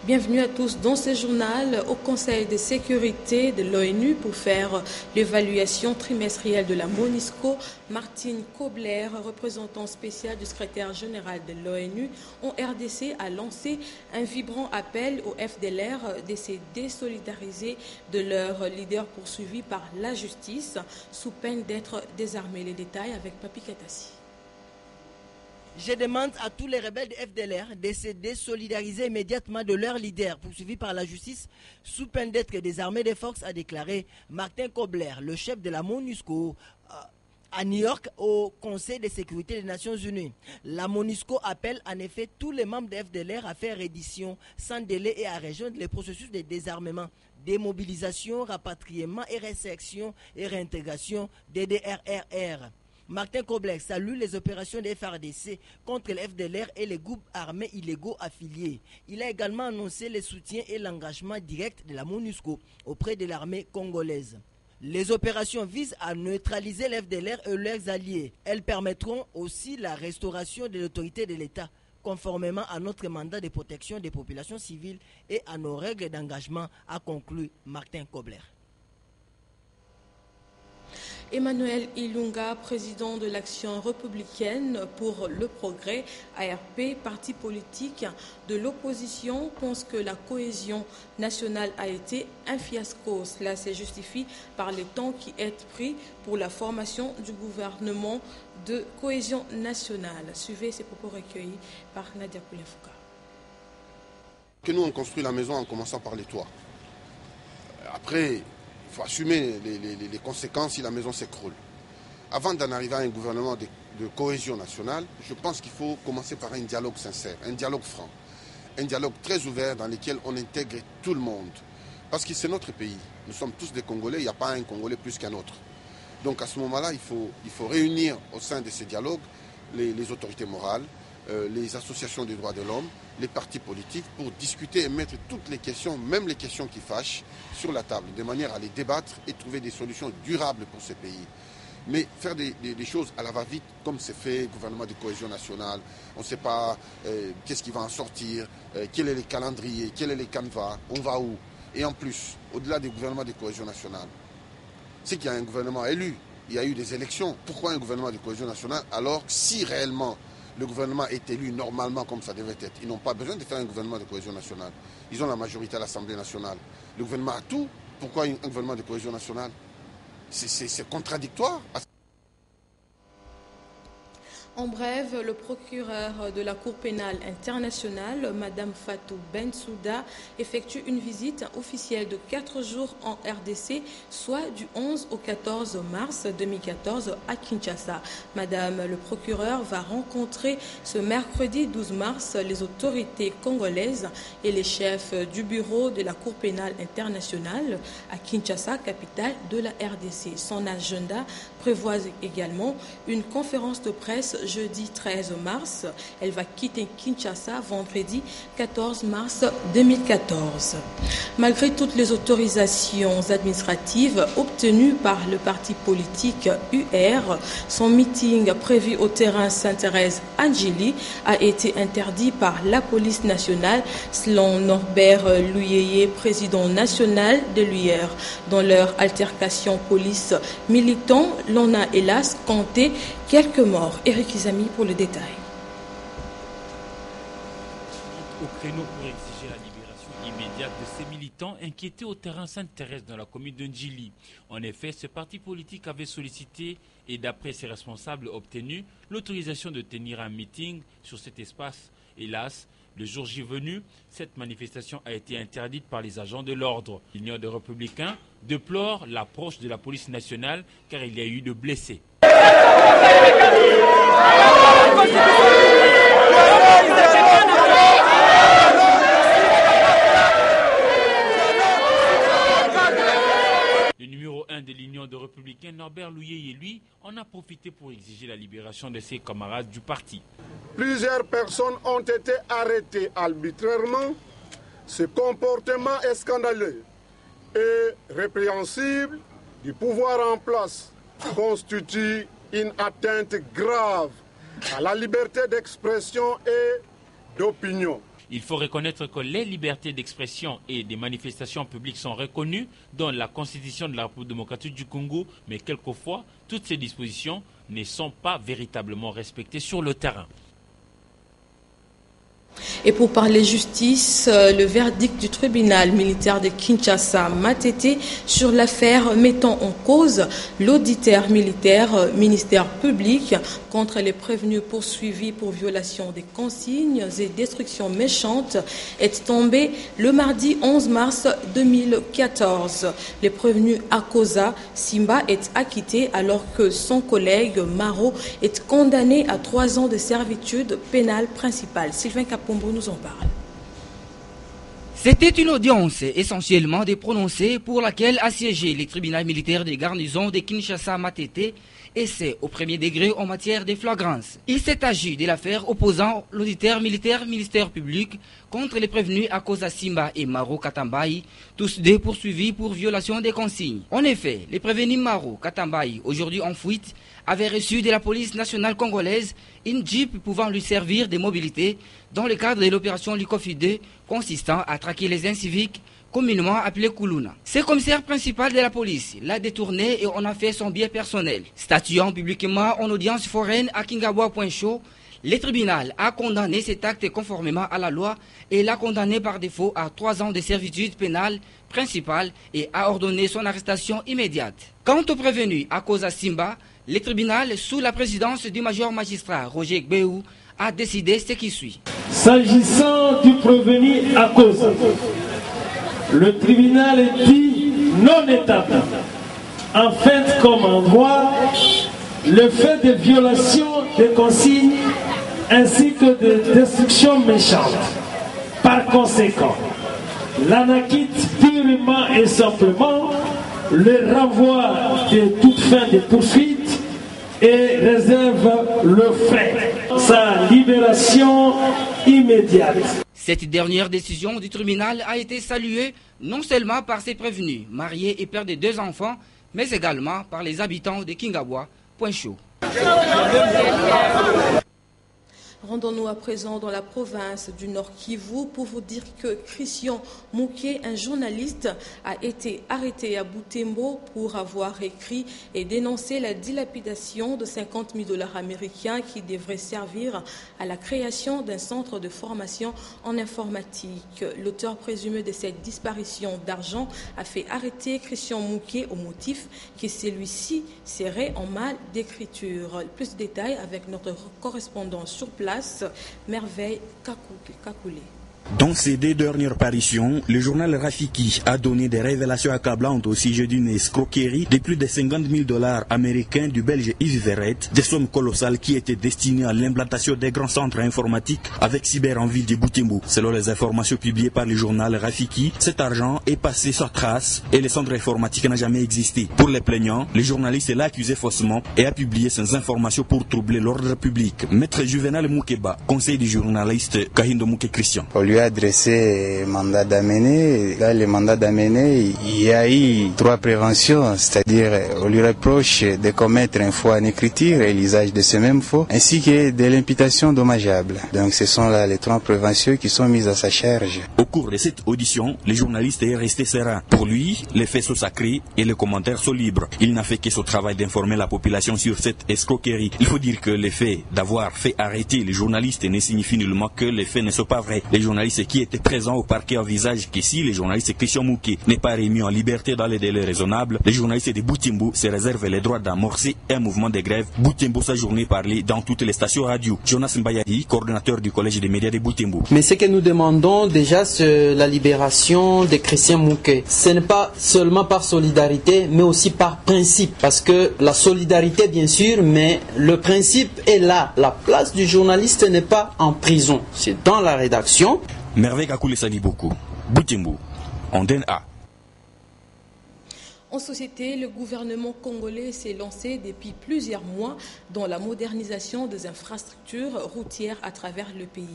Bienvenue à tous dans ce journal au Conseil de sécurité de l'ONU pour faire l'évaluation trimestrielle de la MONUSCO. Martine Kobler, représentant spécial du secrétaire général de l'ONU en RDC, a lancé un vibrant appel au FDLR de se désolidariser de leur leader poursuivi par la justice sous peine d'être désarmé. Les détails avec Papi Katassi. Je demande à tous les rebelles de FDLR de se désolidariser immédiatement de leur leader poursuivi par la justice sous peine d'être désarmé des forces, a déclaré Martin Kobler, le chef de la MONUSCO, à New York au Conseil de sécurité des Nations Unies. La MONUSCO appelle en effet tous les membres de FDLR à faire reddition sans délai et à rejoindre les processus de désarmement, démobilisation, rapatriement et réinsertion et réintégration des DRRR. Martin Kobler salue les opérations des FARDC contre les FDLR et les groupes armés illégaux affiliés. Il a également annoncé le soutien et l'engagement direct de la MONUSCO auprès de l'armée congolaise. Les opérations visent à neutraliser les FDLR et leurs alliés. Elles permettront aussi la restauration de l'autorité de l'État, conformément à notre mandat de protection des populations civiles et à nos règles d'engagement, a conclu Martin Kobler. Emmanuel Ilunga, président de l'Action républicaine pour le progrès, ARP, parti politique de l'opposition, pense que la cohésion nationale a été un fiasco. Cela se justifie par le temps qui est pris pour la formation du gouvernement de cohésion nationale. Suivez ces propos recueillis par Nadia Koulefouka. Que nous, on construit la maison en commençant par les toits. Après, il faut assumer les conséquences si la maison s'écroule. Avant d'en arriver à un gouvernement de cohésion nationale, je pense qu'il faut commencer par un dialogue sincère, un dialogue franc, un dialogue très ouvert dans lequel on intègre tout le monde. Parce que c'est notre pays. Nous sommes tous des Congolais, il n'y a pas un Congolais plus qu'un autre. Donc à ce moment-là, il faut réunir au sein de ces dialogues les autorités morales, les associations des droits de l'homme, les partis politiques, pour discuter et mettre toutes les questions, même les questions qui fâchent, sur la table, de manière à les débattre et trouver des solutions durables pour ce pays. Mais faire des choses à la va-vite, comme c'est fait, gouvernement de cohésion nationale, on ne sait pas qu'est-ce qui va en sortir, quel est le calendrier, quel est le canevas, on va où. Et en plus, au-delà des gouvernements de cohésion nationale, c'est qu'il y a un gouvernement élu, il y a eu des élections. Pourquoi un gouvernement de cohésion nationale alors que si réellement le gouvernement est élu normalement comme ça devait être? Ils n'ont pas besoin de faire un gouvernement de cohésion nationale. Ils ont la majorité à l'Assemblée nationale. Le gouvernement a tout. Pourquoi un gouvernement de cohésion nationale? C'est contradictoire. En bref, le procureur de la Cour pénale internationale, Mme Fatou Bensouda, effectue une visite officielle de 4 jours en RDC, soit du 11 au 14 mars 2014 à Kinshasa. Madame le procureur va rencontrer ce mercredi 12 mars les autorités congolaises et les chefs du bureau de la Cour pénale internationale à Kinshasa, capitale de la RDC. Son agenda prévoit également une conférence de presse jeudi 13 mars. Elle va quitter Kinshasa vendredi 14 mars 2014. Malgré toutes les autorisations administratives obtenues par le parti politique UR, son meeting prévu au terrain Sainte-Thérèse Angeli a été interdit par la police nationale, selon Norbert Louyeye, président national de l'UR. Dans leur altercation police-militants, l'on a hélas compté quelques morts. Éric Izami pour le détail. Au créneau pour exiger la libération immédiate de ces militants inquiétés au terrain Sainte-Thérèse dans la commune de Ndjili. En effet, ce parti politique avait sollicité et d'après ses responsables obtenu l'autorisation de tenir un meeting sur cet espace. Hélas, le jour J venu, cette manifestation a été interdite par les agents de l'ordre. L'Union des Républicains déplore l'approche de la police nationale car il y a eu de blessés. Le numéro 1 de l'Union des Républicains, Norbert Louyeye, lui, en a profité pour exiger la libération de ses camarades du parti. Plusieurs personnes ont été arrêtées arbitrairement. Ce comportement est scandaleux et répréhensible du pouvoir en place, constitue une atteinte grave à la liberté d'expression et d'opinion. Il faut reconnaître que les libertés d'expression et des manifestations publiques sont reconnues dans la Constitution de la République démocratique du Congo, mais quelquefois, toutes ces dispositions ne sont pas véritablement respectées sur le terrain. Et pour parler justice, le verdict du tribunal militaire de Kinshasa Matete sur l'affaire mettant en cause l'auditeur militaire ministère public contre les prévenus poursuivis pour violation des consignes et destruction méchante est tombé le mardi 11 mars 2014. Le prévenu Akosa Simba est acquitté alors que son collègue Maro est condamné à 3 ans de servitude pénale principale. Sylvain Kapombo nous en parle. C'était une audience essentiellement des prononcés pour laquelle assiégeaient les tribunaux militaires des garnisons de Kinshasa Matete et c'est au premier degré en matière de flagrance. Il s'est agi de l'affaire opposant l'auditeur militaire ministère public contre les prévenus Akosa Simba et Maro Katambayi, tous deux poursuivis pour violation des consignes. En effet, les prévenus Maro Katambayi, aujourd'hui en fuite, avaient reçu de la police nationale congolaise une Jeep pouvant lui servir de mobilité dans le cadre de l'opération Likofi 2 consistant à traquer les inciviques communément appelé Koulouna. Ce commissaire principal de la police l'a détourné et en a fait son biais personnel. Statuant publiquement en audience foraine à Kingabwa.show, le tribunal a condamné cet acte conformément à la loi et l'a condamné par défaut à 3 ans de servitude pénale principale et a ordonné son arrestation immédiate. Quant au prévenu Akosa Simba, le tribunal, sous la présidence du major magistrat Roger Gbéou, a décidé ce qui suit. S'agissant du prévenu Akosa, le tribunal dit non établi. En fait, comme en droit, le fait de violation des consignes ainsi que de destruction méchante. Par conséquent, l'on acquitte purement et simplement le renvoi de toute fin de poursuite et réserve le frais. Sa libération immédiate. Cette dernière décision du tribunal a été saluée non seulement par ses prévenus, mariés et pères de 2 enfants, mais également par les habitants de Kingabwa.show. Rendons-nous à présent dans la province du Nord Kivu pour vous dire que Christian Mouké, un journaliste, a été arrêté à Butembo pour avoir écrit et dénoncé la dilapidation de 50 000 $ américains qui devraient servir à la création d'un centre de formation en informatique. L'auteur présumé de cette disparition d'argent a fait arrêter Christian Mouké au motif que celui-ci serait en mal d'écriture. Plus de détails avec notre correspondant sur place, Merveille Kakoulé. Dans ses 2 dernières parutions, le journal Rafiki a donné des révélations accablantes au sujet d'une escroquerie de plus de 50 000 $ américains du Belge Yves Verret, des sommes colossales qui étaient destinées à l'implantation des grands centres informatiques avec cyber en ville de Butembo. Selon les informations publiées par le journal Rafiki, cet argent est passé sans trace et le centre informatique n'a jamais existé. Pour les plaignants, le journaliste l'a accusé faussement et a publié ces informations pour troubler l'ordre public. Maître Juvenal Moukeba, conseil du journaliste Kahindo Mouké Christian. Lui a adressé mandat d'amener. Dans le mandat d'amener, il y a eu 3 préventions, c'est-à-dire on lui reproche de commettre un faux en écriture et l'usage de ce même faux, ainsi que de l'imputation dommageable. Donc ce sont là les 3 préventions qui sont mises à sa charge. Au cours de cette audition, le journaliste est resté serein. Pour lui, les faits sont sacrés et les commentaires sont libres. Il n'a fait que son travail d'informer la population sur cette escroquerie. Il faut dire que le fait d'avoir fait arrêter les journalistes ne signifie nullement que les faits ne sont pas vrais. Les journalistes qui étaient présents au parquet envisagent que si le journaliste Christian Mouké n'est pas remis en liberté dans les délais raisonnables, les journalistes de Butembo se réservent les droits d'amorcer un mouvement de grève. Butembo sa journée parlée dans toutes les stations radio. Jonas Mbayadi, coordonnateur du collège des médias de Butembo. Mais ce que nous demandons déjà, c'est la libération de Christian Mouké. Ce n'est pas seulement par solidarité, mais aussi par principe. Parce que la solidarité, bien sûr, mais le principe est là. La place du journaliste n'est pas en prison, c'est dans la rédaction. Merveille Kakoulé Sadiboko, Butembo, Anden A. En société, le gouvernement congolais s'est lancé depuis plusieurs mois dans la modernisation des infrastructures routières à travers le pays.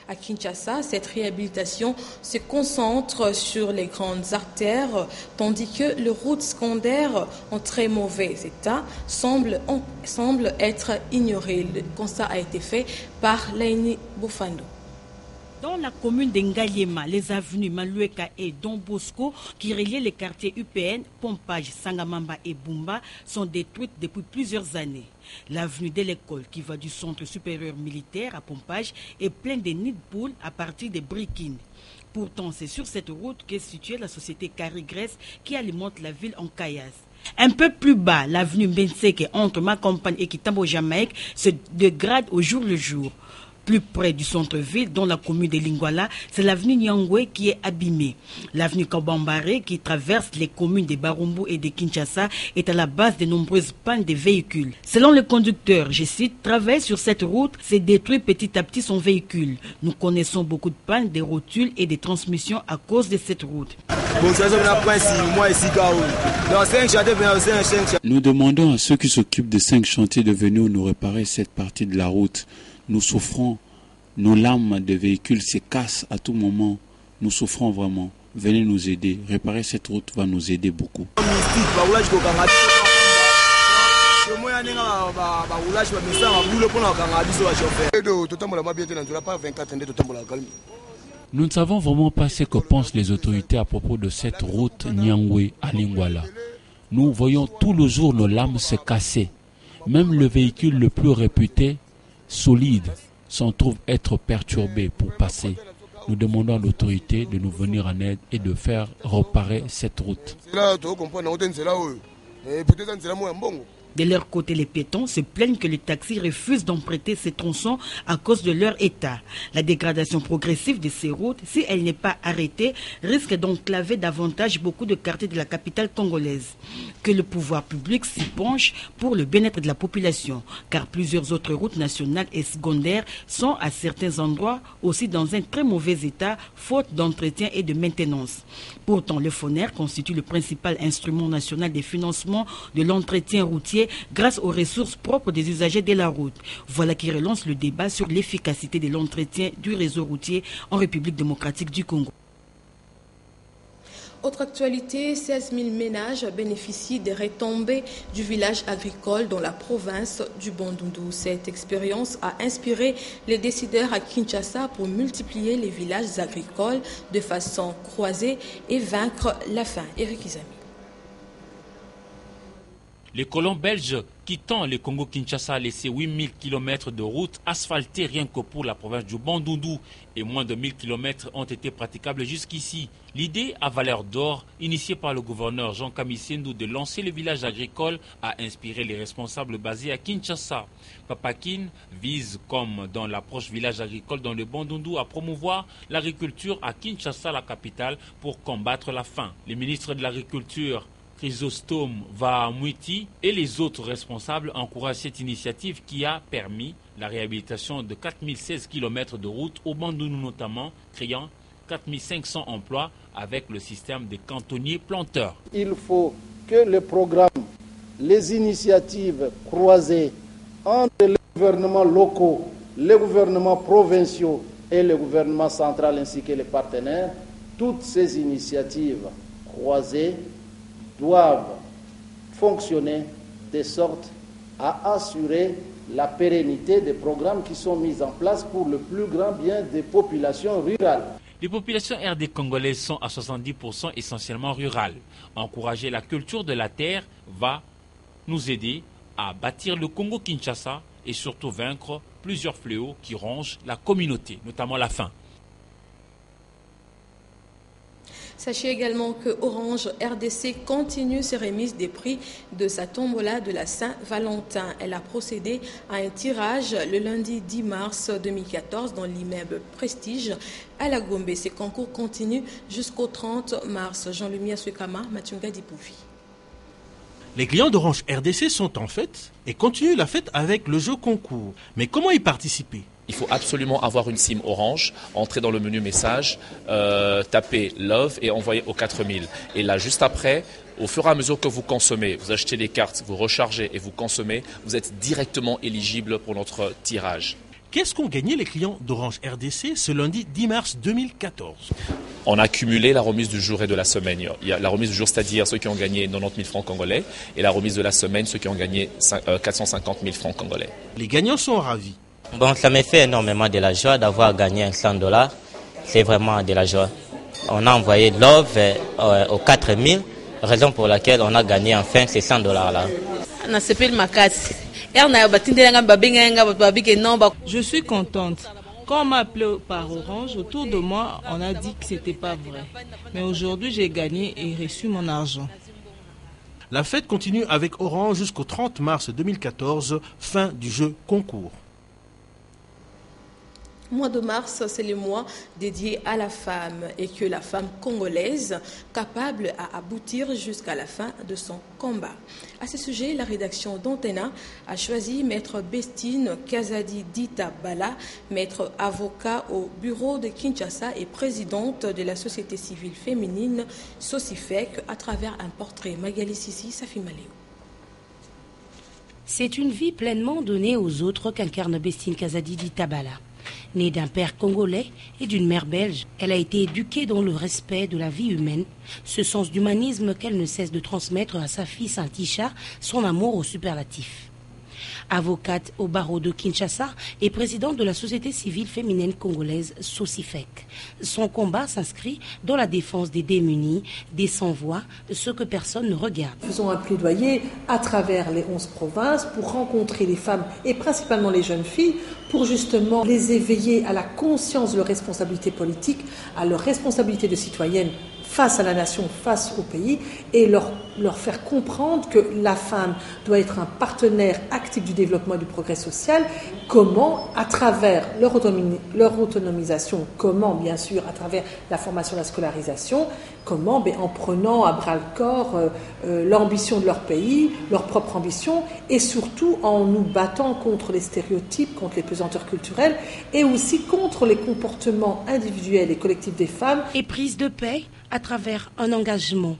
À Kinshasa, cette réhabilitation se concentre sur les grandes artères, tandis que les routes secondaires en très mauvais état semblent être ignorées. Le constat a été fait par Laini Bofando. Dans la commune d'Engaliema, les avenues Malueka et Don Bosco, qui relient les quartiers UPN, Pompage, Sangamamba et Bumba, sont détruites depuis plusieurs années. L'avenue de l'école, qui va du centre supérieur militaire à Pompage, est pleine de nids de poules à partir des briquines. Pourtant, c'est sur cette route qu'est située la société Carigresse qui alimente la ville en caillasse. Un peu plus bas, l'avenue Mbenseke entre ma campagne et Kitambo Jamaïque se dégrade au jour le jour. Plus près du centre-ville, dans la commune de Lingwala, c'est l'avenue Nyangwe qui est abîmée. L'avenue Kabambare, qui traverse les communes de Barumbu et de Kinshasa, est à la base de nombreuses pannes de véhicules. Selon le conducteur, je cite, travaille sur cette route, c'est détruire petit à petit son véhicule. Nous connaissons beaucoup de pannes des rotules et des transmissions à cause de cette route. Nous demandons à ceux qui s'occupent des 5 chantiers de venir nous réparer cette partie de la route. Nous souffrons, nos lames de véhicules se cassent à tout moment. Nous souffrons vraiment. Venez nous aider. Réparer cette route va nous aider beaucoup. Nous ne savons vraiment pas ce que pensent les autorités à propos de cette route Nyangwe à Lingwala. Nous voyons tout le jour nos lames se casser. Même le véhicule le plus réputé, solide, s'en trouve être perturbé pour passer. Nous demandons à l'autorité de nous venir en aide et de faire réparer cette route. De leur côté, les piétons se plaignent que les taxis refusent d'emprunter ces tronçons à cause de leur état. La dégradation progressive de ces routes, si elle n'est pas arrêtée, risque d'enclaver davantage beaucoup de quartiers de la capitale congolaise. Que le pouvoir public s'y penche pour le bien-être de la population, car plusieurs autres routes nationales et secondaires sont à certains endroits aussi dans un très mauvais état, faute d'entretien et de maintenance. Pourtant, le FONER constitue le principal instrument national de financement de l'entretien routier grâce aux ressources propres des usagers de la route. Voilà qui relance le débat sur l'efficacité de l'entretien du réseau routier en République démocratique du Congo. Autre actualité, 16 000 ménages bénéficient des retombées du village agricole dans la province du Bandundu. Cette expérience a inspiré les décideurs à Kinshasa pour multiplier les villages agricoles de façon croisée et vaincre la faim. Eric Izami. Les colons belges quittant le Congo-Kinshasa a laissé 8000 km de routes asphaltées rien que pour la province du Bandundu et moins de 1000 km ont été praticables jusqu'ici. L'idée à valeur d'or, initiée par le gouverneur Jean Kamissendu de lancer le village agricole, a inspiré les responsables basés à Kinshasa. Papakin vise, comme dans l'approche village agricole dans le Bandundu, à promouvoir l'agriculture à Kinshasa, la capitale, pour combattre la faim. Le ministre de l'Agriculture, Chrysostome Vahamwiti, et les autres responsables encouragent cette initiative qui a permis la réhabilitation de 4016 km de routes au Bandundu notamment, créant 4500 emplois avec le système des cantonniers planteurs. Il faut que les programmes, les initiatives croisées entre les gouvernements locaux, les gouvernements provinciaux et le gouvernement central ainsi que les partenaires, toutes ces initiatives croisées doivent fonctionner de sorte à assurer la pérennité des programmes qui sont mis en place pour le plus grand bien des populations rurales. Les populations RD congolaises sont à 70% essentiellement rurales. Encourager la culture de la terre va nous aider à bâtir le Congo-Kinshasa et surtout vaincre plusieurs fléaux qui rongent la communauté, notamment la faim. Sachez également que Orange RDC continue ses remises des prix de sa tombola de la Saint-Valentin. Elle a procédé à un tirage le lundi 10 mars 2014 dans l'immeuble Prestige à la Gombe. Ces concours continuent jusqu'au 30 mars. Jean-Lumière Suekama, Mathunga Dipouvi. Les clients d'Orange RDC sont en fête et continuent la fête avec le jeu concours. Mais comment y participer ? Il faut absolument avoir une SIM Orange, entrer dans le menu message, taper Love et envoyer au 4000. Et là, juste après, au fur et à mesure que vous consommez, vous achetez des cartes, vous rechargez et vous consommez, vous êtes directement éligible pour notre tirage. Qu'est-ce qu'ont gagné les clients d'Orange RDC ce lundi 10 mars 2014 ? On a cumulé la remise du jour et de la semaine. Il y a la remise du jour, c'est-à-dire ceux qui ont gagné 90 000 francs congolais, et la remise de la semaine, ceux qui ont gagné 450 000 francs congolais. Les gagnants sont ravis. Bon, ça me fait énormément de la joie d'avoir gagné $100 c'est vraiment de la joie. On a envoyé Love aux 4000, raison pour laquelle on a gagné enfin ces $100 là. Je suis contente. Quand on m'a appelé par Orange, autour de moi, on a dit que c'était pas vrai. Mais aujourd'hui, j'ai gagné et reçu mon argent. La fête continue avec Orange jusqu'au 30 mars 2014, fin du jeu concours. Le mois de mars, c'est le mois dédié à la femme et que la femme congolaise capable à aboutir jusqu'à la fin de son combat. À ce sujet, la rédaction d'Antena a choisi Maître Bestine Kazadi Dita Bala, maître avocat au bureau de Kinshasa et présidente de la société civile féminine Sosifek, à travers un portrait. Magali Sissi, Safi Maléo. C'est une vie pleinement donnée aux autres qu'incarne Bestine Kazadi Dita Bala. Née d'un père congolais et d'une mère belge, elle a été éduquée dans le respect de la vie humaine, ce sens d'humanisme qu'elle ne cesse de transmettre à sa fille Saint-Tisha, son amour au superlatif. Avocate au barreau de Kinshasa et présidente de la société civile féminine congolaise Sosifek. Son combat s'inscrit dans la défense des démunis, des sans-voix, ce que personne ne regarde. Faisons un plaidoyer à travers les 11 provinces pour rencontrer les femmes et principalement les jeunes filles pour justement les éveiller à la conscience de leur responsabilité politique, à leur responsabilité de citoyenne face à la nation, face au pays, et leur faire comprendre que la femme doit être un partenaire actif du développement et du progrès social. Comment, à travers leur autonomisation, comment, bien sûr, à travers la formation, la scolarisation, comment, en prenant à bras-le-corps l'ambition de leur pays, leur propre ambition, et surtout en nous battant contre les stéréotypes, contre les pesanteurs culturelles, et aussi contre les comportements individuels et collectifs des femmes. Et prise de paix à travers un engagement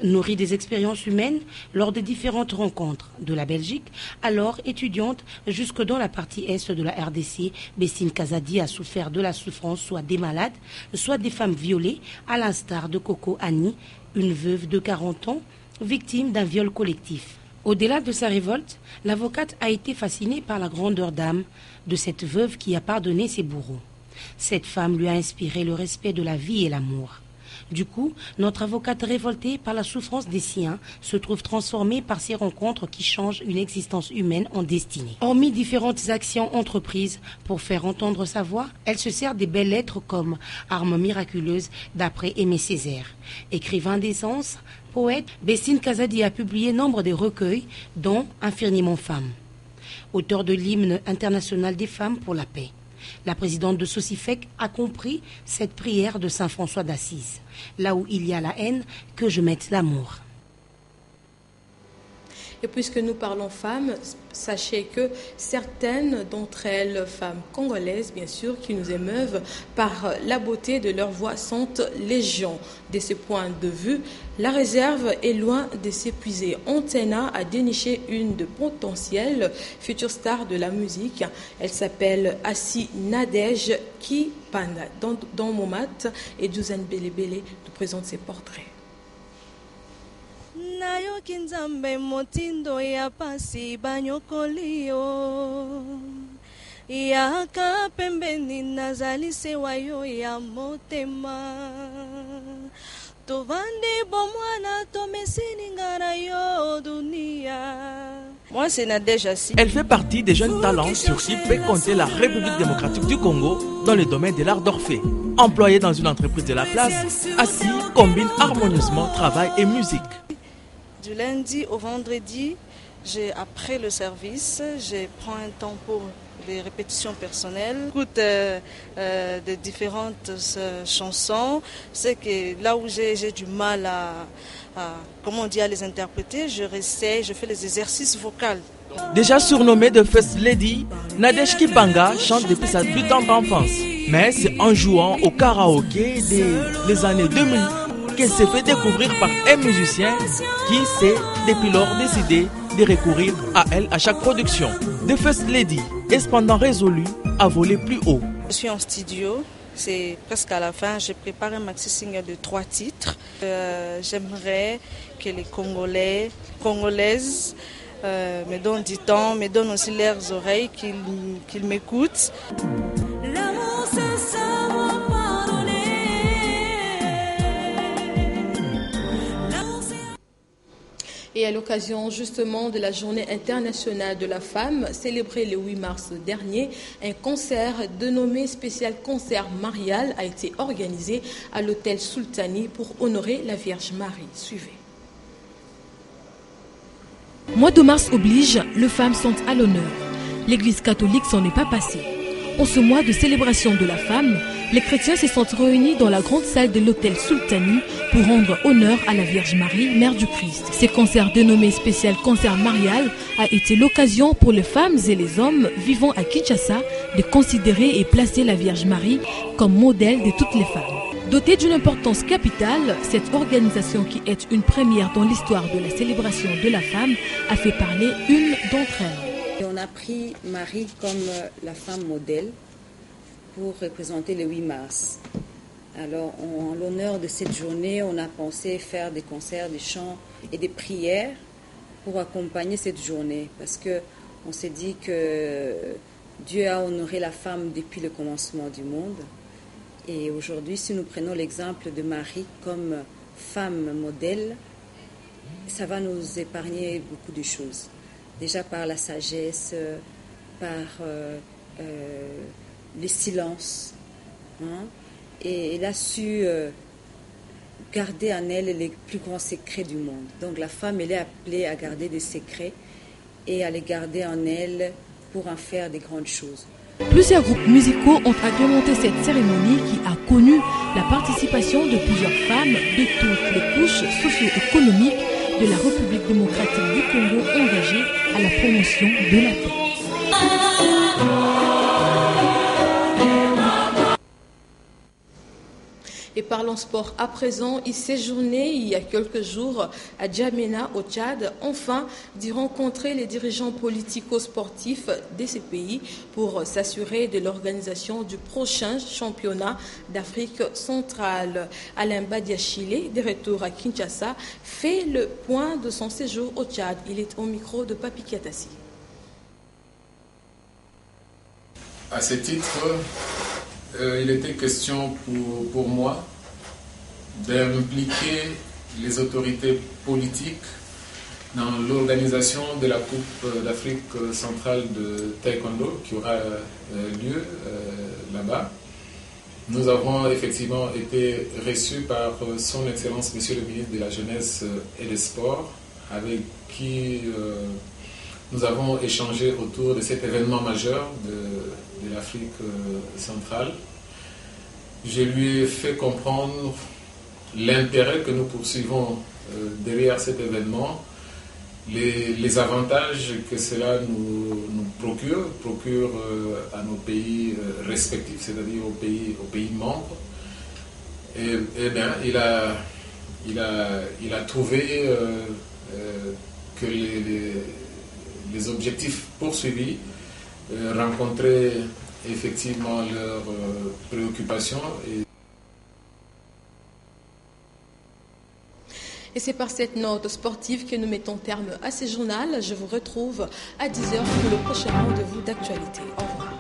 nourri des expériences humaines lors des différentes rencontres de la Belgique, alors étudiante jusque dans la partie est de la RDC, Bestine Kazadi a souffert de la souffrance soit des malades, soit des femmes violées, à l'instar de Coco Annie, une veuve de 40 ans, victime d'un viol collectif. Au-delà de sa révolte, l'avocate a été fascinée par la grandeur d'âme de cette veuve qui a pardonné ses bourreaux. Cette femme lui a inspiré le respect de la vie et l'amour. Du coup, notre avocate révoltée par la souffrance des siens se trouve transformée par ces rencontres qui changent une existence humaine en destinée. Hormis différentes actions entreprises pour faire entendre sa voix, elle se sert des belles lettres comme arme miraculeuse d'après Aimé Césaire. Écrivain d'essence, poète, Bestine Kazadi a publié nombre de recueils, dont Infiniment femme. Auteur de l'hymne international des femmes pour la paix. La présidente de Sosifek a compris cette prière de Saint François d'Assise. Là où il y a la haine, que je mette l'amour. Et puisque nous parlons femmes, sachez que certaines d'entre elles, femmes congolaises bien sûr, qui nous émeuvent par la beauté de leur voix, sont légion. De ce point de vue, la réserve est loin de s'épuiser. Antena a déniché une de potentielles futures stars de la musique. Elle s'appelle Assi Nadège Kipanda. Dans Momat et Douzaine Belebele nous présente ses portraits. Nayoki nzambe motindo ya pasi banyokolio yaka pembeni nazali sewa yo ya motema tovandi bomwana tomesini ngara yo dunia. Moi c'est Nadège Assi. Elle fait partie des jeunes talents sur qui peut compter la République démocratique du Congo dans le domaine de l'art d'Orphée. Employée dans une entreprise de la place, Assi combine harmonieusement travail et musique. Du lundi au vendredi, après le service, je prends un temps pour les répétitions personnelles. J'écoute de différentes chansons. C'est que là où j'ai du mal à les interpréter, je fais les exercices vocaux. Déjà surnommée de First Lady, Nadège Kipanga chante depuis sa plus tendre enfance. Mais c'est en jouant au karaoké des années 2000 qu'elle s'est fait découvrir par un musicien qui s'est depuis lors décidé de recourir à elle à chaque production. The First Lady est cependant résolue à voler plus haut. Je suis en studio, c'est presque à la fin, j'ai préparé un maxi-single de 3 titres. J'aimerais que les Congolaises me donnent du temps, me donnent aussi leurs oreilles, qu'ils m'écoutent. L'amour, c'est ça, Et à l'occasion justement de la Journée internationale de la femme, célébrée le 8 mars dernier, un concert dénommé spécial concert marial a été organisé à l'hôtel Sultani pour honorer la Vierge Marie. Suivez. Mois de mars oblige, les femmes sont à l'honneur. L'Église catholique s'en est pas passée. En ce mois de célébration de la femme, les chrétiens se sont réunis dans la grande salle de l'hôtel Sultani pour rendre honneur à la Vierge Marie, Mère du Christ. Ce concert dénommé spécial concert marial a été l'occasion pour les femmes et les hommes vivant à Kinshasa de considérer et placer la Vierge Marie comme modèle de toutes les femmes. Dotée d'une importance capitale, cette organisation qui est une première dans l'histoire de la célébration de la femme a fait parler une d'entre elles. On a pris Marie comme la femme modèle pour représenter le 8 mars. Alors, en l'honneur de cette journée, on a pensé faire des concerts, des chants et des prières pour accompagner cette journée. Parce qu'on s'est dit que Dieu a honoré la femme depuis le commencement du monde. Et aujourd'hui, si nous prenons l'exemple de Marie comme femme modèle, ça va nous épargner beaucoup de choses. Déjà par la sagesse, par le silence. Hein? Et elle a su garder en elle les plus grands secrets du monde. Donc la femme, elle est appelée à garder des secrets et à les garder en elle pour en faire des grandes choses. Plusieurs groupes musicaux ont agrémenté cette cérémonie qui a connu la participation de plusieurs femmes de toutes les couches socio-économiques de la République démocratique du Congo engagées à la promotion de la paix. Et parlons sport à présent. Il séjournait il y a quelques jours à Djamena au Tchad, enfin d'y rencontrer les dirigeants politico-sportifs de ces pays pour s'assurer de l'organisation du prochain championnat d'Afrique centrale. Alain Badiachile, de retour à Kinshasa, fait le point de son séjour au Tchad. Il est au micro de Papi Kiatassi. À ce titre, il était question pour moi d'impliquer les autorités politiques dans l'organisation de la Coupe d'Afrique centrale de taekwondo qui aura lieu là-bas. Nous avons effectivement été reçus par son Excellence Monsieur le ministre de la Jeunesse et des Sports, avec qui nous avons échangé autour de cet événement majeur de l'Afrique centrale. Je lui ai fait comprendre l'intérêt que nous poursuivons derrière cet événement, les avantages que cela nous procure à nos pays respectifs, c'est-à-dire aux pays membres. Et bien, il a trouvé que les objectifs poursuivis rencontraient effectivement leurs préoccupations. Et c'est par cette note sportive que nous mettons terme à ce journal. Je vous retrouve à 10h pour le prochain rendez-vous d'actualité. Au revoir.